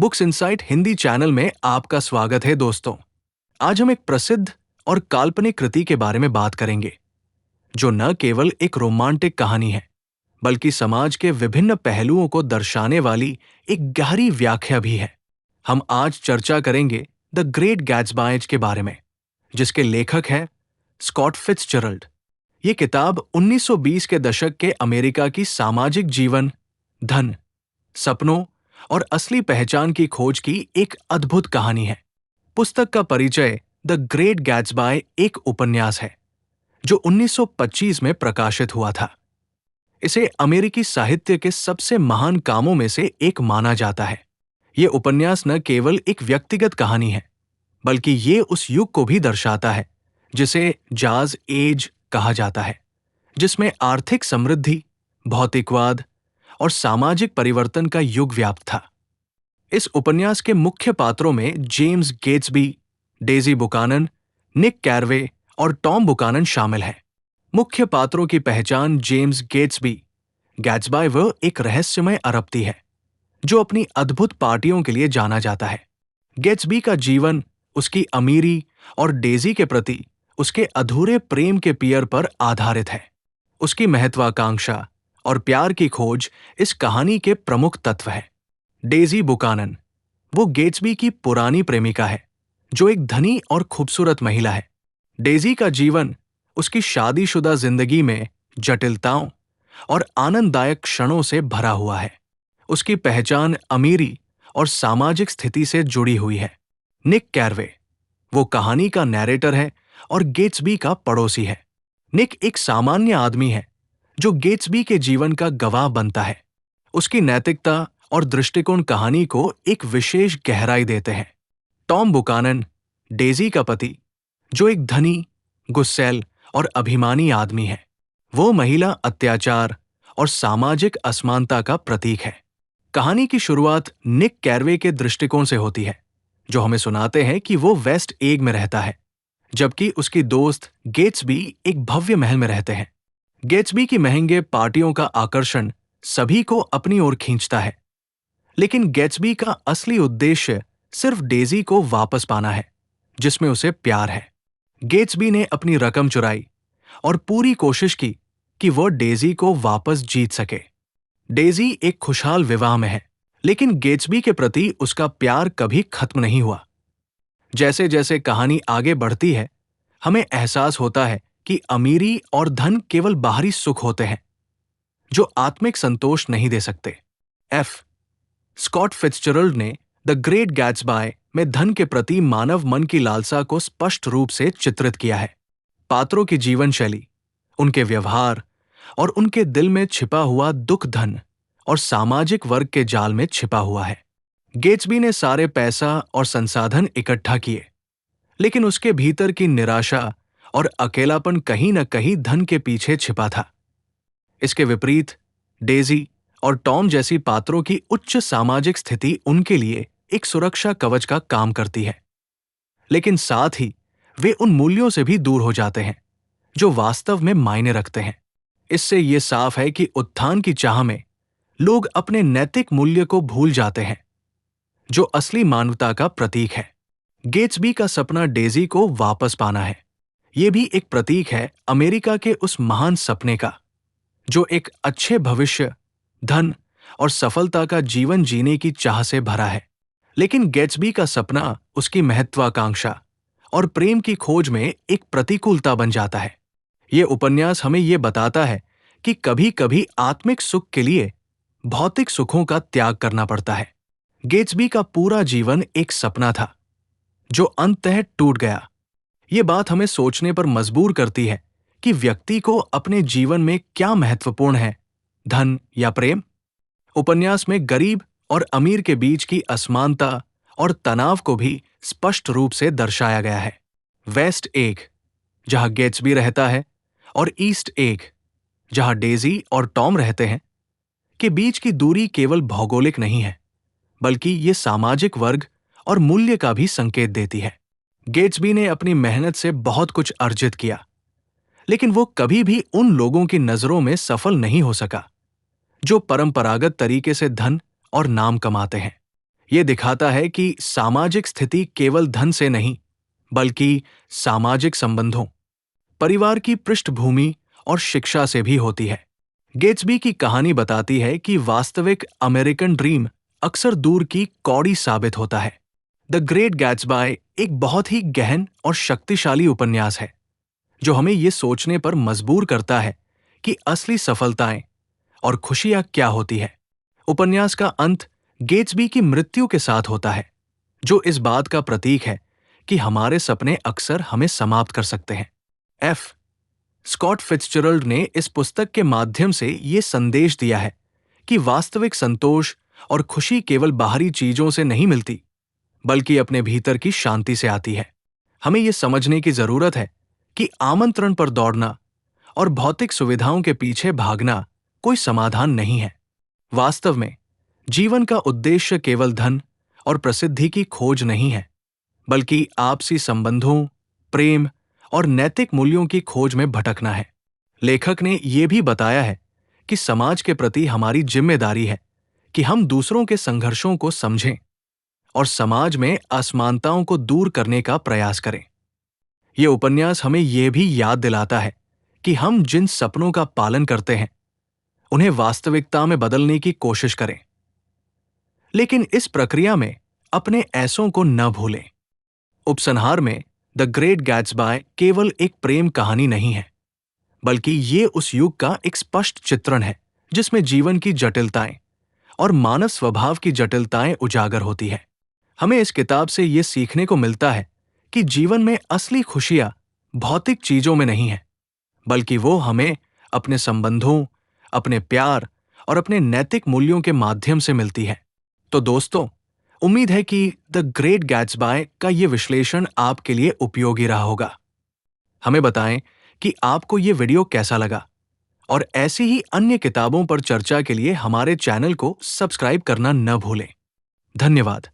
Books insight Hindi channel में आपका स्वागत है दोस्तों। आज हम एक प्रसिद्ध और काल्पनिक कृति के बारे में बात करेंगे, जो न केवल एक रोमांटिक कहानी है, बल्कि समाज के विभिन्न पहलुओं को दर्शाने वाली एक गहरी व्याख्या भी है। हम आज चर्चा करेंगे द ग्रेट गैट्सबी के बारे में, जिसके लेखक हैं स्कॉट फिट्जजेराल्ड। ये किताब 1920 के दशक के अमेरिका की सामाजिक जीवन, धन, सपनों और असली पहचान की खोज की एक अद्भुत कहानी है। पुस्तक का परिचय द ग्रेट गैट्सबी एक उपन्यास है जो 1925 में प्रकाशित हुआ था। इसे अमेरिकी साहित्य के सबसे महान कामों में से एक माना जाता है। ये उपन्यास न केवल एक व्यक्तिगत कहानी है, बल्कि ये उस युग को भी दर्शाता है जिसे जाज एज कहा जाता है, जिसमें आर्थिक समृद्धि, भौतिकवाद और सामाजिक परिवर्तन का युग व्याप्त था। इस उपन्यास के मुख्य पात्रों में जेम्स गेट्सबी, डेजी बुकानन, निक कैरवे और टॉम बुकानन शामिल हैं। मुख्य पात्रों की पहचान जेम्स गैट्सबी वह एक रहस्यमय अरबती है जो अपनी अद्भुत पार्टियों के लिए जाना जाता है। गेट्सबी का जीवन उसकी अमीरी और डेजी के प्रति उसके अधूरे प्रेम के पियर पर आधारित है। उसकी महत्वाकांक्षा और प्यार की खोज इस कहानी के प्रमुख तत्व है। डेजी बुकानन, वो गेट्सबी की पुरानी प्रेमिका है जो एक धनी और खूबसूरत महिला है। डेजी का जीवन उसकी शादीशुदा जिंदगी में जटिलताओं और आनंददायक क्षणों से भरा हुआ है। उसकी पहचान अमीरी और सामाजिक स्थिति से जुड़ी हुई है। निक कैरवे, वो कहानी का नैरेटर है और गेट्सबी का पड़ोसी है। निक एक सामान्य आदमी है जो गेट्सबी के जीवन का गवाह बनता है। उसकी नैतिकता और दृष्टिकोण कहानी को एक विशेष गहराई देते हैं। टॉम बुकानन, डेजी का पति, जो एक धनी, गुस्सैल और अभिमानी आदमी है, वो महिला अत्याचार और सामाजिक असमानता का प्रतीक है। कहानी की शुरुआत निक कैरवे के दृष्टिकोण से होती है, जो हमें सुनाते हैं कि वो वेस्ट एग में रहता है, जबकि उसकी दोस्त गेट्सबी एक भव्य महल में रहते हैं। गेट्सबी की महंगे पार्टियों का आकर्षण सभी को अपनी ओर खींचता है, लेकिन गेट्सबी का असली उद्देश्य सिर्फ डेजी को वापस पाना है, जिसमें उसे प्यार है। गेट्सबी ने अपनी रकम चुराई और पूरी कोशिश की कि वह डेजी को वापस जीत सके। डेजी एक खुशहाल विवाह में है, लेकिन गेट्सबी के प्रति उसका प्यार कभी खत्म नहीं हुआ। जैसे जैसे कहानी आगे बढ़ती है, हमें एहसास होता है कि अमीरी और धन केवल बाहरी सुख होते हैं जो आत्मिक संतोष नहीं दे सकते। स्कॉट फिट्जजेराल्ड ने द ग्रेट गैट्सबी में धन के प्रति मानव मन की लालसा को स्पष्ट रूप से चित्रित किया है। पात्रों की जीवन शैली, उनके व्यवहार और उनके दिल में छिपा हुआ दुख धन और सामाजिक वर्ग के जाल में छिपा हुआ है। गेट्सबी ने सारे पैसा और संसाधन इकट्ठा किए, लेकिन उसके भीतर की निराशा और अकेलापन कहीं न कहीं धन के पीछे छिपा था। इसके विपरीत डेजी और टॉम जैसी पात्रों की उच्च सामाजिक स्थिति उनके लिए एक सुरक्षा कवच का काम करती है, लेकिन साथ ही वे उन मूल्यों से भी दूर हो जाते हैं जो वास्तव में मायने रखते हैं। इससे यह साफ है कि उत्थान की चाह में लोग अपने नैतिक मूल्य को भूल जाते हैं, जो असली मानवता का प्रतीक है। गेट्सबी का सपना डेजी को वापस पाना है। यह भी एक प्रतीक है अमेरिका के उस महान सपने का जो एक अच्छे भविष्य, धन और सफलता का जीवन जीने की चाह से भरा है। लेकिन गेट्सबी का सपना उसकी महत्वाकांक्षा और प्रेम की खोज में एक प्रतिकूलता बन जाता है। यह उपन्यास हमें यह बताता है कि कभी-कभी आत्मिक सुख के लिए भौतिक सुखों का त्याग करना पड़ता है। गेट्सबी का पूरा जीवन एक सपना था जो अंततः टूट गया। ये बात हमें सोचने पर मजबूर करती है कि व्यक्ति को अपने जीवन में क्या महत्वपूर्ण है, धन या प्रेम। उपन्यास में गरीब और अमीर के बीच की असमानता और तनाव को भी स्पष्ट रूप से दर्शाया गया है। वेस्ट एग, जहां गेट्सबी रहता है, और ईस्ट एग, जहां डेजी और टॉम रहते हैं, के बीच की दूरी केवल भौगोलिक नहीं है, बल्कि ये सामाजिक वर्ग और मूल्य का भी संकेत देती है। गेट्सबी ने अपनी मेहनत से बहुत कुछ अर्जित किया, लेकिन वो कभी भी उन लोगों की नजरों में सफल नहीं हो सका जो परंपरागत तरीके से धन और नाम कमाते हैं। ये दिखाता है कि सामाजिक स्थिति केवल धन से नहीं, बल्कि सामाजिक संबंधों, परिवार की पृष्ठभूमि और शिक्षा से भी होती है। गेट्सबी की कहानी बताती है कि वास्तविक अमेरिकन ड्रीम अक्सर दूर की कौड़ी साबित होता है। द ग्रेट गैट्सबी एक बहुत ही गहन और शक्तिशाली उपन्यास है, जो हमें ये सोचने पर मजबूर करता है कि असली सफलताएं और खुशियां क्या होती है। उपन्यास का अंत गेट्सबी की मृत्यु के साथ होता है, जो इस बात का प्रतीक है कि हमारे सपने अक्सर हमें समाप्त कर सकते हैं। एफ स्कॉट फिट्जजेराल्ड ने इस पुस्तक के माध्यम से ये संदेश दिया है कि वास्तविक संतोष और खुशी केवल बाहरी चीजों से नहीं मिलती, बल्कि अपने भीतर की शांति से आती है। हमें यह समझने की जरूरत है कि आमंत्रण पर दौड़ना और भौतिक सुविधाओं के पीछे भागना कोई समाधान नहीं है। वास्तव में जीवन का उद्देश्य केवल धन और प्रसिद्धि की खोज नहीं है, बल्कि आपसी संबंधों, प्रेम और नैतिक मूल्यों की खोज में भटकना है। लेखक ने यह भी बताया है कि समाज के प्रति हमारी जिम्मेदारी है कि हम दूसरों के संघर्षों को समझें और समाज में असमानताओं को दूर करने का प्रयास करें। यह उपन्यास हमें यह भी याद दिलाता है कि हम जिन सपनों का पालन करते हैं, उन्हें वास्तविकता में बदलने की कोशिश करें, लेकिन इस प्रक्रिया में अपने ऐसों को न भूलें। उपसंहार में द ग्रेट गैट्सबी केवल एक प्रेम कहानी नहीं है, बल्कि ये उस युग का एक स्पष्ट चित्रण है जिसमें जीवन की जटिलताएं और मानव स्वभाव की जटिलताएं उजागर होती है। हमें इस किताब से ये सीखने को मिलता है कि जीवन में असली खुशियां भौतिक चीजों में नहीं है, बल्कि वो हमें अपने संबंधों, अपने प्यार और अपने नैतिक मूल्यों के माध्यम से मिलती है। तो दोस्तों, उम्मीद है कि द ग्रेट गैट्सबी का ये विश्लेषण आपके लिए उपयोगी रहा होगा। हमें बताएं कि आपको ये वीडियो कैसा लगा, और ऐसी ही अन्य किताबों पर चर्चा के लिए हमारे चैनल को सब्सक्राइब करना न भूलें। धन्यवाद।